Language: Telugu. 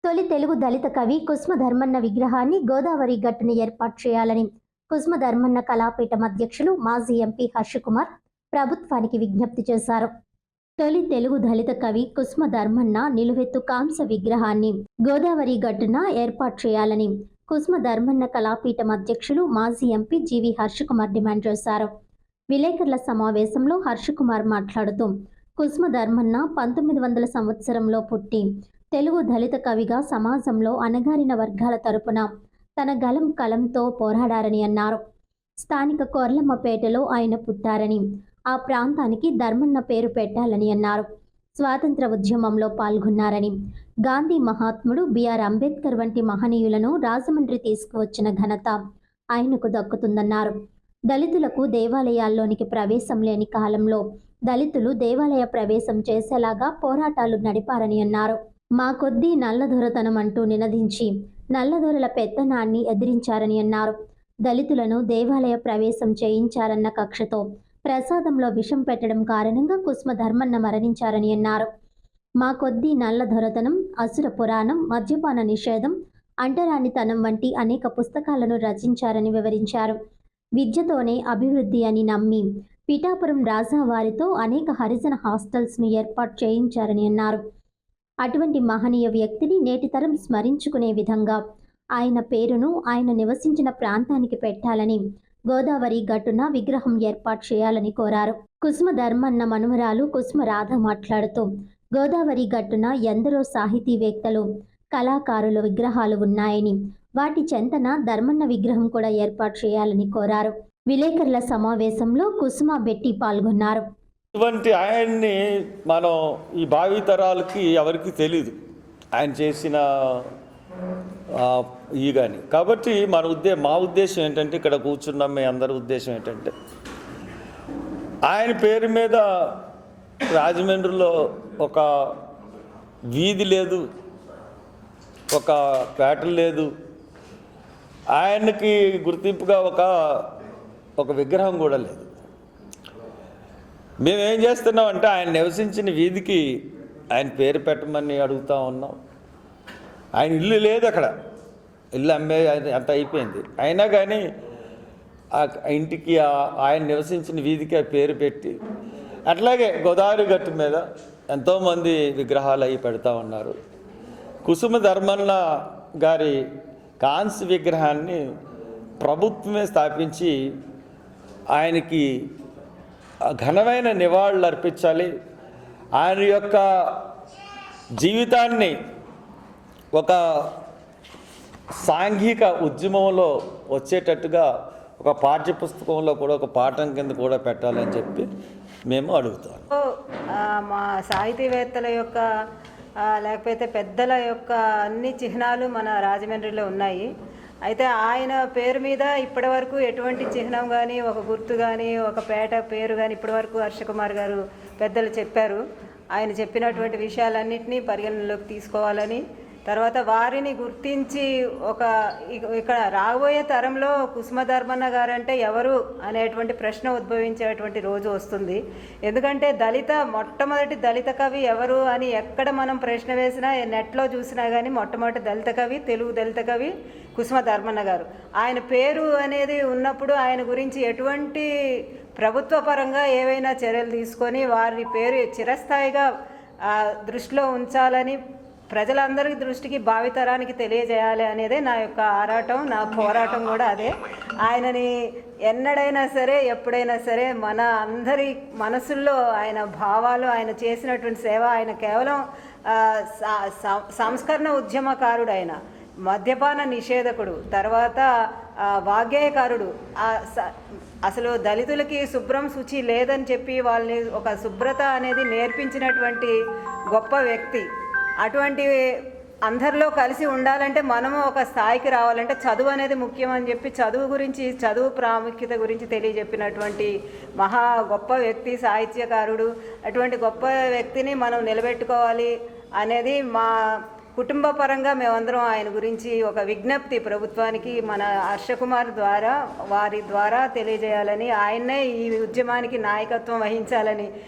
తొలి తెలుగు దళిత కవి కుసుమ ధర్మన్న విగ్రహాన్ని గోదావరి గట్టున ఏర్పాటు చేయాలని కుసుమ ధర్మన్న కళాపీఠం అధ్యక్షులు మాజీ ఎంపీ హర్షకుమార్ ప్రభుత్వానికి విజ్ఞప్తి చేశారు. తొలి తెలుగు దళిత కవి కుసుమ ధర్మన్న నిలువెత్తు కాంస్య విగ్రహాన్ని గోదావరి గట్టున ఏర్పాటు చేయాలని కుసుమ ధర్మన్న కళాపీఠం అధ్యక్షులు మాజీ ఎంపీ జీవి హర్షకుమార్ డిమాండ్ చేశారు. విలేకరుల సమావేశంలో హర్షకుమార్ మాట్లాడుతూ కుసుమ ధర్మన్న 1900 సంవత్సరంలో పుట్టి తెలుగు దళిత కవిగా సమాజంలో అణగారిన వర్గాల తరపున తన కలంతో పోరాడారని అన్నారు. స్థానిక కొర్లమ్మపేటలో ఆయన పుట్టారని, ఆ ప్రాంతానికి ధర్మన్న పేరు పెట్టాలని అన్నారు. స్వాతంత్ర ఉద్యమంలో పాల్గొన్నారని, గాంధీ మహాత్ముడు బిఆర్ అంబేద్కర్ వంటి మహనీయులను రాజమండ్రి తీసుకువచ్చిన ఘనత ఆయనకు దక్కుతుందన్నారు. దళితులకు దేవాలయాల్లోనికి ప్రవేశం లేని కాలంలో దళితులు దేవాలయ ప్రవేశం చేసేలాగా పోరాటాలు నడిపారని అన్నారు. మా కొద్దీ నల్లదొరతనం అంటూ నినదించి నల్లదొరల పెత్తనాన్ని ఎదిరించారని అన్నారు. దళితులను దేవాలయ ప్రవేశం చేయించారన్న కక్షతో ప్రసాదంలో విషం పెట్టడం కారణంగా కుసుమ ధర్మన్న మరణించారని అన్నారు. మా కొద్దీ నల్లదొరతనం, అసుర పురాణం, మద్యపాన నిషేధం, అంటరానితనం వంటి అనేక పుస్తకాలను రచించారని వివరించారు. విద్యతోనే అభివృద్ధి అని నమ్మి పిఠాపురం రాజావారితో అనేక హరిజన హాస్టల్స్ను ఏర్పాటు చేయించారని అన్నారు. అటువంటి మహనీయ వ్యక్తిని నేటి తరం స్మరించుకునే విధంగా ఆయన పేరును ఆయన నివసించిన ప్రాంతానికి పెట్టాలని, గోదావరి గట్టున విగ్రహం ఏర్పాటు చేయాలని కోరారు. కుసుమ ధర్మన్న మనుమరాలు కుసుమ రాధ మాట్లాడుతూ గోదావరి గట్టున ఎందరో సాహితీవేత్తలు, కళాకారుల విగ్రహాలు ఉన్నాయని, వాటి చెంతన ధర్మన్న విగ్రహం కూడా ఏర్పాటు చేయాలని కోరారు. విలేకరుల సమావేశంలో కుసుమ బెట్టి పాల్గొన్నారు. ఇటువంటి ఆయన్ని మనం ఈ భావితరాలకి ఎవరికి తెలీదు ఆయన చేసిన కానీ కాబట్టి మా ఉద్దేశం ఏంటంటే, ఇక్కడ కూర్చున్న మీ అందరి ఉద్దేశం ఏంటంటే, ఆయన పేరు మీద రాజమండ్రిలో ఒక వీధి లేదు, ఒక పేట లేదు, ఆయనకి గుర్తింపుగా ఒక విగ్రహం కూడా లేదు. మేమేం చేస్తున్నామంటే ఆయన నివసించిన వీధికి ఆయన పేరు పెట్టమని అడుగుతూ ఉన్నాం. ఆయన ఇల్లు లేదు, అక్కడ ఇల్లు అమ్మే అంత అయిపోయింది. అయినా కానీ ఆ ఇంటికి ఆయన నివసించిన వీధికి ఆ పేరు పెట్టి, అట్లాగే గోదావరి గట్టు మీద ఎంతోమంది విగ్రహాలు అవి పెడతా ఉన్నారు. కుసుమ ధర్మన్న గారి కాంస్య విగ్రహాన్ని ప్రభుత్వమే స్థాపించి ఆయనకి ఘనమైన నివాళులు అర్పించాలి. ఆయన యొక్క జీవితాన్ని ఒక సాంఘిక ఉద్యమంలో వచ్చేటట్టుగా ఒక పాఠ్యపుస్తకంలో కూడా ఒక పాఠం కింద కూడా పెట్టాలని చెప్పి మేము అడుగుతాం. మా సాహితీవేత్తల యొక్క లేకపోతే పెద్దల యొక్క అన్ని చిహ్నాలు మన రాజమండ్రిలో ఉన్నాయి. అయితే ఆయన పేరు మీద ఇప్పటివరకు ఎటువంటి చిహ్నం కానీ, ఒక గుర్తు కానీ, ఒక పేట పేరు కానీ ఇప్పటివరకు హర్షకుమార్ గారు పెద్దలు చెప్పారు. ఆయన చెప్పినటువంటి విషయాలన్నింటినీ పరిగణనలోకి తీసుకోవాలని, తర్వాత వారిని గుర్తించి ఇక్కడ రాబోయే తరంలో కుసుమ ధర్మన్న గారు అంటే ఎవరు అనేటువంటి ప్రశ్న ఉద్భవించేటువంటి రోజు వస్తుంది. ఎందుకంటే మొట్టమొదటి దళిత కవి ఎవరు అని ఎక్కడ మనం ప్రశ్న వేసినా, నెట్లో చూసినా కానీ మొట్టమొదటి దళిత కవి, తెలుగు దళిత కవి కుసుమ ధర్మన్న గారు. ఆయన పేరు అనేది ఉన్నప్పుడు ఆయన గురించి ఎటువంటి ప్రభుత్వ పరంగా ఏవైనా చర్యలు తీసుకొని వారి పేరు చిరస్థాయిగా దృష్టిలో ఉంచాలని, ప్రజలందరి దృష్టికి భావితరానికి తెలియజేయాలి అనేదే నా యొక్క ఆరాటం, నా పోరాటం కూడా అదే. ఆయనని ఎన్నడైనా సరే, ఎప్పుడైనా సరే మన అందరి మనసుల్లో ఆయన భావాలు, ఆయన చేసినటువంటి సేవ, ఆయన కేవలం సంస్కరణ ఉద్యమకారుడు, ఆయన మద్యపాన నిషేధకుడు, తర్వాత వాగ్గేయకారుడు. అసలు దళితులకి శుభ్రం శుచి లేదని చెప్పి వాళ్ళని ఒక శుభ్రత అనేది నేర్పించినటువంటి గొప్ప వ్యక్తి. అటువంటి అందరిలో కలిసి ఉండాలంటే మనము ఒక స్థాయికి రావాలంటే చదువు అనేది ముఖ్యమని చెప్పి చదువు ప్రాముఖ్యత గురించి తెలియజెప్పినటువంటి మహా గొప్ప వ్యక్తి, సాహిత్యకారుడు. అటువంటి గొప్ప వ్యక్తిని మనం నిలబెట్టుకోవాలి అనేది మా కుటుంబ పరంగా మేమందరం ఆయన గురించి ఒక విజ్ఞప్తి ప్రభుత్వానికి మన హర్షకుమార్ వారి ద్వారా తెలియజేయాలని, ఆయన్నే ఈ ఉద్యమానికి నాయకత్వం వహించాలని